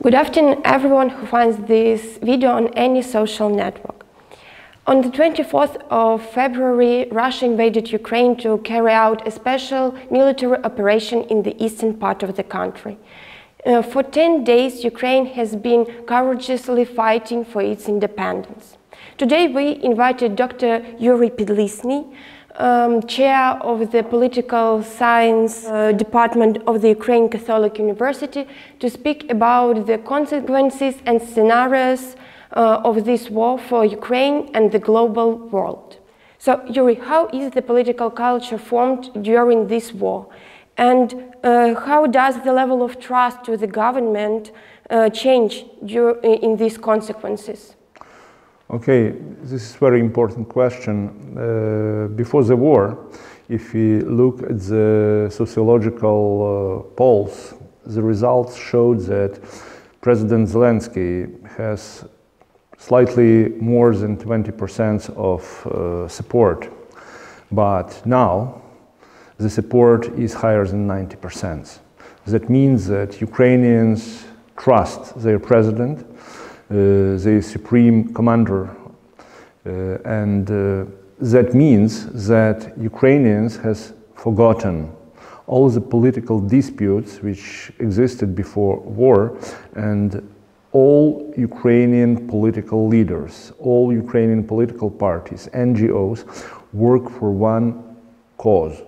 Good afternoon, everyone who finds this video on any social network. On the 24th of February, Russia invaded Ukraine to carry out a special military operation in the eastern part of the country. For 10 days, Ukraine has been courageously fighting for its independence. Today, we invited Dr. Yuriy Pidlisny, chair of the Political Science Department of the Ukraine Catholic University, to speak about the consequences and scenarios of this war for Ukraine and the global world. So, Yuri, how is the political culture formed during this war? And how does the level of trust to the government change in these consequences? Okay, this is a very important question. Before the war, if we look at the sociological polls, the results showed that President Zelensky has slightly more than 20% of support. But now, the support is higher than 90%. That means that Ukrainians trust their president, the supreme commander, and that means that Ukrainians has forgotten all the political disputes which existed before war, and all Ukrainian political leaders, all Ukrainian political parties, NGOs work for one cause: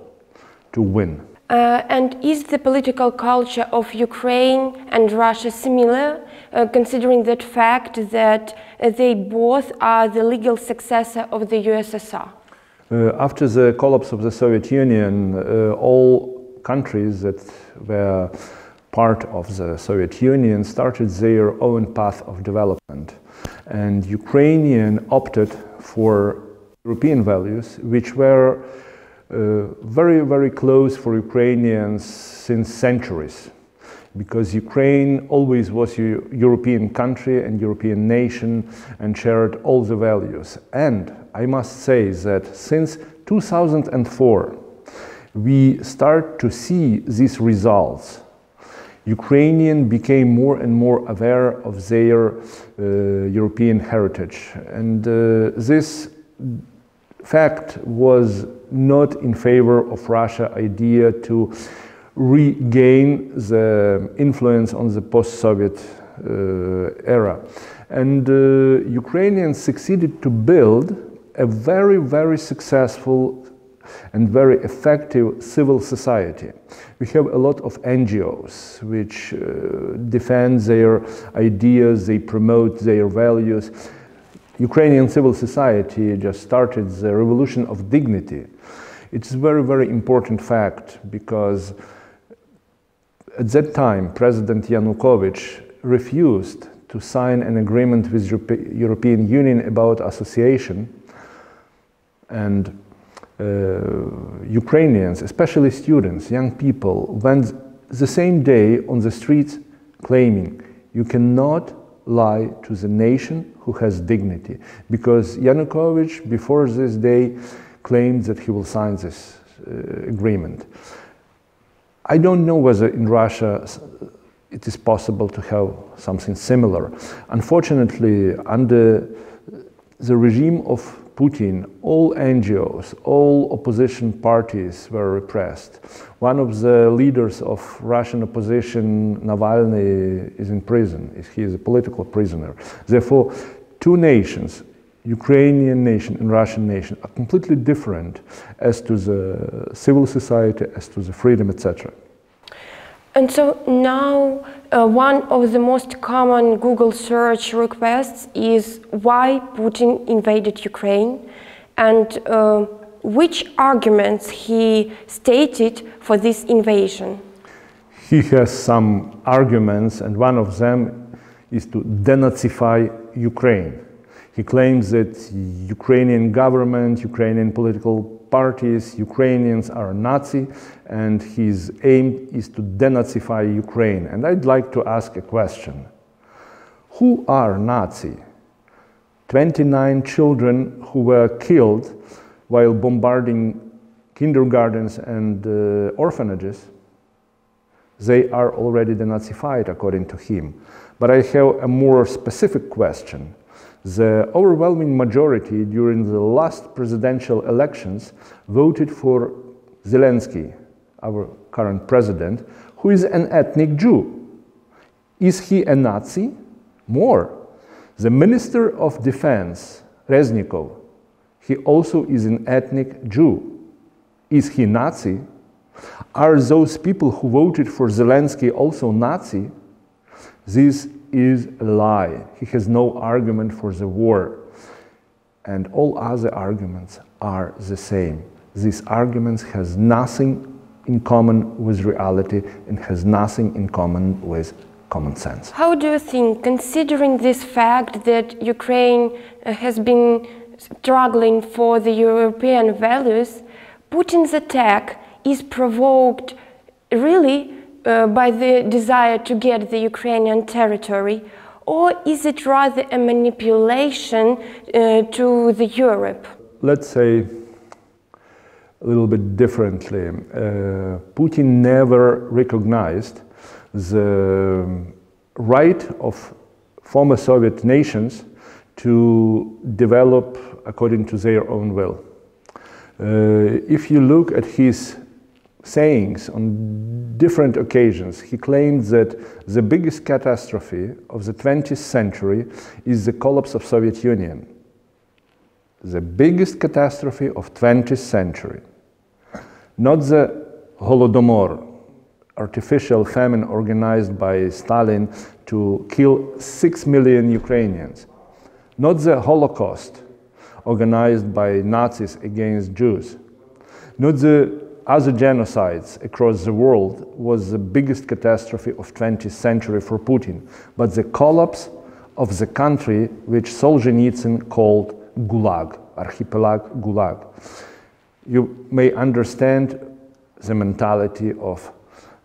to win. And is the political culture of Ukraine and Russia similar, considering that fact that they both are the legal successor of the USSR? After the collapse of the Soviet Union, all countries that were part of the Soviet Union started their own path of development. And Ukrainian opted for European values, which were very, very close for Ukrainians since centuries, because Ukraine always was a European country and European nation and shared all the values. And I must say that since 2004, we start to see these results. Ukrainians became more and more aware of their European heritage. And this fact was not in favor of Russia's idea to regain the influence on the post-Soviet era. And Ukrainians succeeded to build a very, very successful and very effective civil society. We have a lot of NGOs which defend their ideas, they promote their values. Ukrainian civil society just started the revolution of dignity. It's a very, very important fact, because at that time President Yanukovych refused to sign an agreement with the European Union about association, and Ukrainians, especially students, young people, went the same day on the streets claiming, "You cannot lie to the nation who has dignity," because Yanukovych before this day claimed that he will sign this agreement. I don't know whether in Russia it is possible to have something similar. Unfortunately, under the regime of Putin, all NGOs, all opposition parties were repressed. One of the leaders of Russian opposition, Navalny, is in prison. He is a political prisoner. Therefore, two nations, Ukrainian nation and Russian nation, are completely different as to the civil society, as to the freedom, etc. And so now one of the most common Google search requests is why Putin invaded Ukraine, and which arguments he stated for this invasion. He has some arguments, and one of them is to denazify Ukraine. He claims that Ukrainian government, Ukrainian political parties, Ukrainians are Nazi, and his aim is to denazify Ukraine. And I'd like to ask a question. Who are Nazi? 29 children who were killed while bombarding kindergartens and orphanages? They are already denazified, according to him. But I have a more specific question. The overwhelming majority during the last presidential elections voted for Zelensky, our current president, who is an ethnic Jew. Is he a Nazi? More. The Minister of Defense, Reznikov, he also is an ethnic Jew. Is he Nazi? Are those people who voted for Zelensky also Nazi? This is a lie. He has no argument for the war. And all other arguments are the same. These arguments has nothing in common with reality and has nothing in common with common sense. How do you think, considering this fact that Ukraine has been struggling for the European values, Putin's attack is provoked really by the desire to get the Ukrainian territory, or is it rather a manipulation to the Europe? Let's say a little bit differently. Putin never recognized the right of former Soviet nations to develop according to their own will. If you look at his sayings on different occasions, he claimed that the biggest catastrophe of the 20th century is the collapse of Soviet Union. The biggest catastrophe of 20th century. Not the Holodomor, artificial famine organized by Stalin to kill 6 million Ukrainians. Not the Holocaust, organized by Nazis against Jews. Not the other genocides across the world was the biggest catastrophe of 20th century for Putin, but the collapse of the country which Solzhenitsyn called Gulag, archipelago Gulag. You may understand the mentality of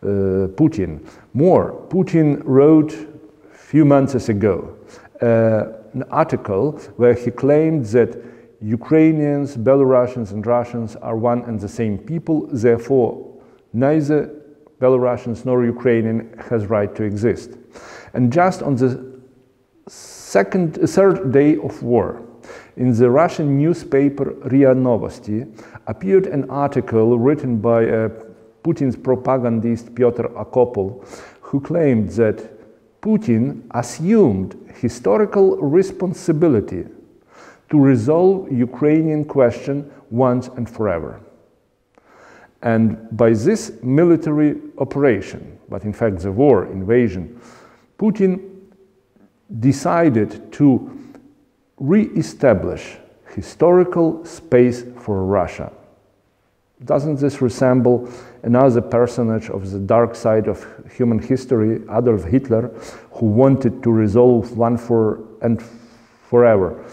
Putin. More, Putin wrote a few months ago an article where he claimed that Ukrainians, Belarusians and Russians are one and the same people, therefore neither Belarusians nor Ukrainian has right to exist. And just on the third day of war, in the Russian newspaper RIA Novosti appeared an article written by Putin's propagandist Pyotr Akopol, who claimed that Putin assumed historical responsibility to resolve Ukrainian question once and forever. And by this military operation, but in fact the war, invasion, Putin decided to re-establish historical space for Russia. Doesn't this resemble another personage of the dark side of human history, Adolf Hitler, who wanted to resolve one and forever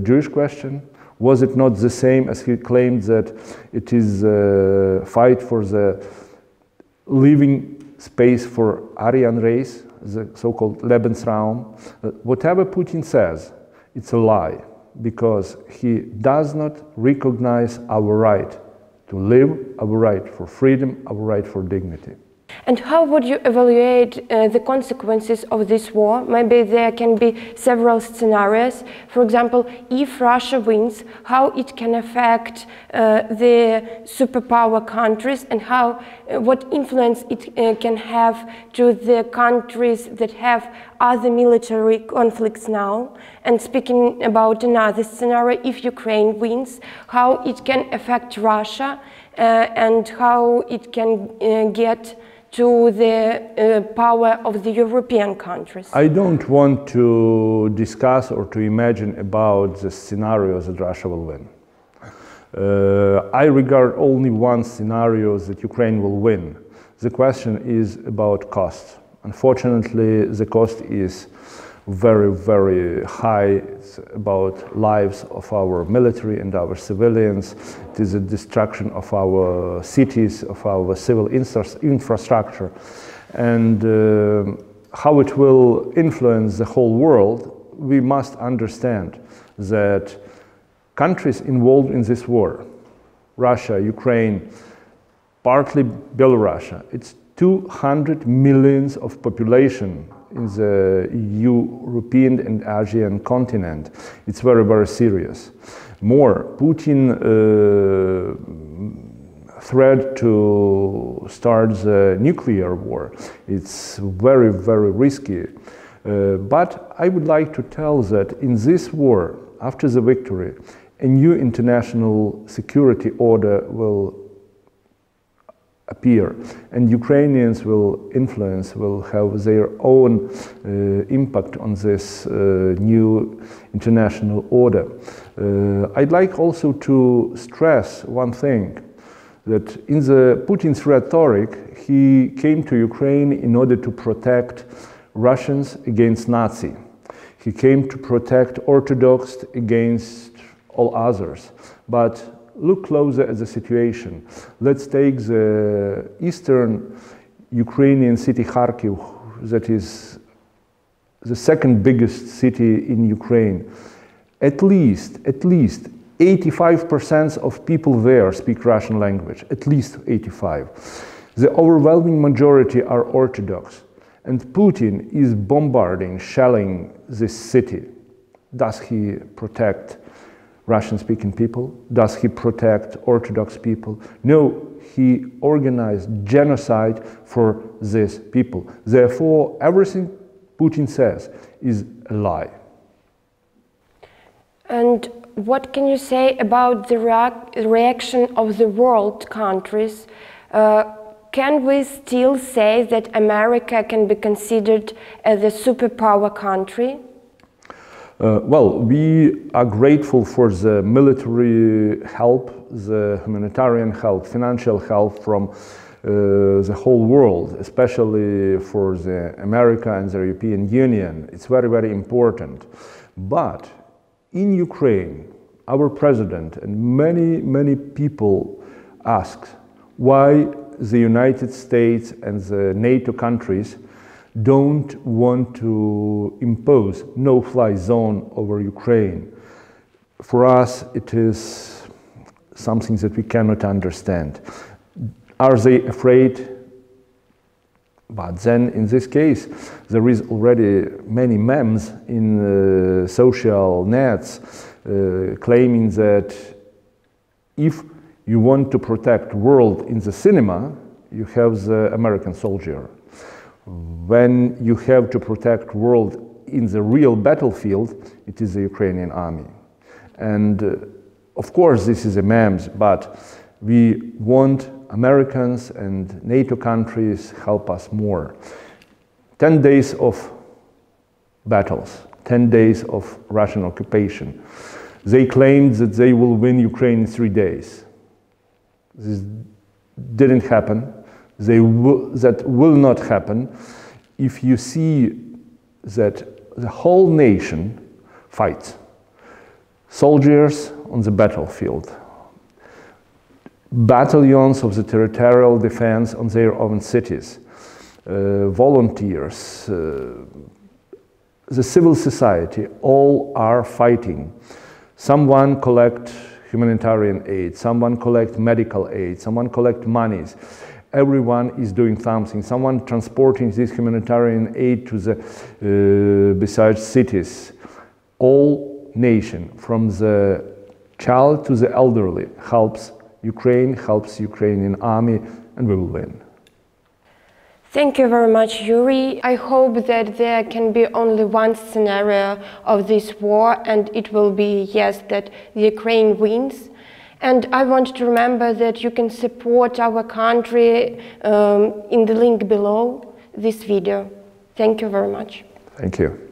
Jewish question? Was it not the same as he claimed that it is a fight for the living space for Aryan race, the so-called Lebensraum? Whatever Putin says, it's a lie, because he does not recognize our right to live, our right for freedom, our right for dignity. And how would you evaluate the consequences of this war? Maybe there can be several scenarios. For example, if Russia wins, how it can affect the superpower countries and what influence it can have to the countries that have other military conflicts now. And speaking about another scenario, if Ukraine wins, how it can affect Russia and how it can get to the power of the European countries. I don't want to discuss or to imagine about the scenarios that Russia will win. I regard only one scenario that Ukraine will win. The question is about cost. Unfortunately, the cost is very, very high. It's about lives of our military and our civilians. It is a destruction of our cities, of our civil infrastructure. And how it will influence the whole world, we must understand that countries involved in this war, Russia, Ukraine, partly Belarus, it's 200 million of population in the European and Asian continent. It's very, very serious. More, Putin threat to start the nuclear war. It's very, very risky. But I would like to tell that in this war, after the victory, a new international security order will appear, and Ukrainians will have their own impact on this new international order. I'd like also to stress one thing, that in the Putin's rhetoric, he came to Ukraine in order to protect Russians against Nazi. He came to protect Orthodox against all others. But look closer at the situation. Let's take the eastern Ukrainian city Kharkiv, that is the second biggest city in Ukraine. At least 85% of people there speak Russian language, at least 85. The overwhelming majority are Orthodox. And Putin is bombarding, shelling this city. Does he protect Russian-speaking people? Does he protect Orthodox people? No, he organized genocide for these people. Therefore, everything Putin says is a lie. And what can you say about the reaction of the world countries? Can we still say that America can be considered as a superpower country? Well, we are grateful for the military help, the humanitarian help, financial help from the whole world, especially for the America and the European Union. It's very, very important. But in Ukraine, our president and many people ask why the United States and the NATO countries don't want to impose no-fly zone over Ukraine. For us, it is something that we cannot understand. Are they afraid? But then, in this case, there is already many memes in social nets claiming that if you want to protect world in the cinema, you have the American soldier. When you have to protect world in the real battlefield, it is the Ukrainian army. And of course this is a memes, but we want Americans and NATO countries help us more. 10 days of battles, 10 days of Russian occupation. They claimed that they will win Ukraine in 3 days. This didn't happen. That will not happen if you see that the whole nation fights. Soldiers on the battlefield, battalions of the territorial defense on their own cities, volunteers, the civil society, all are fighting. Someone collect humanitarian aid, someone collect medical aid, someone collect monies. Everyone is doing something. Someone transporting this humanitarian aid to the besides cities. All nation, from the child to the elderly, helps Ukraine, helps Ukrainian army, and we will win. Thank you very much, Yuriy. I hope that there can be only one scenario of this war, and it will be, yes, that the Ukraine wins. And I want to remember that you can support our country in the link below this video. Thank you very much. Thank you.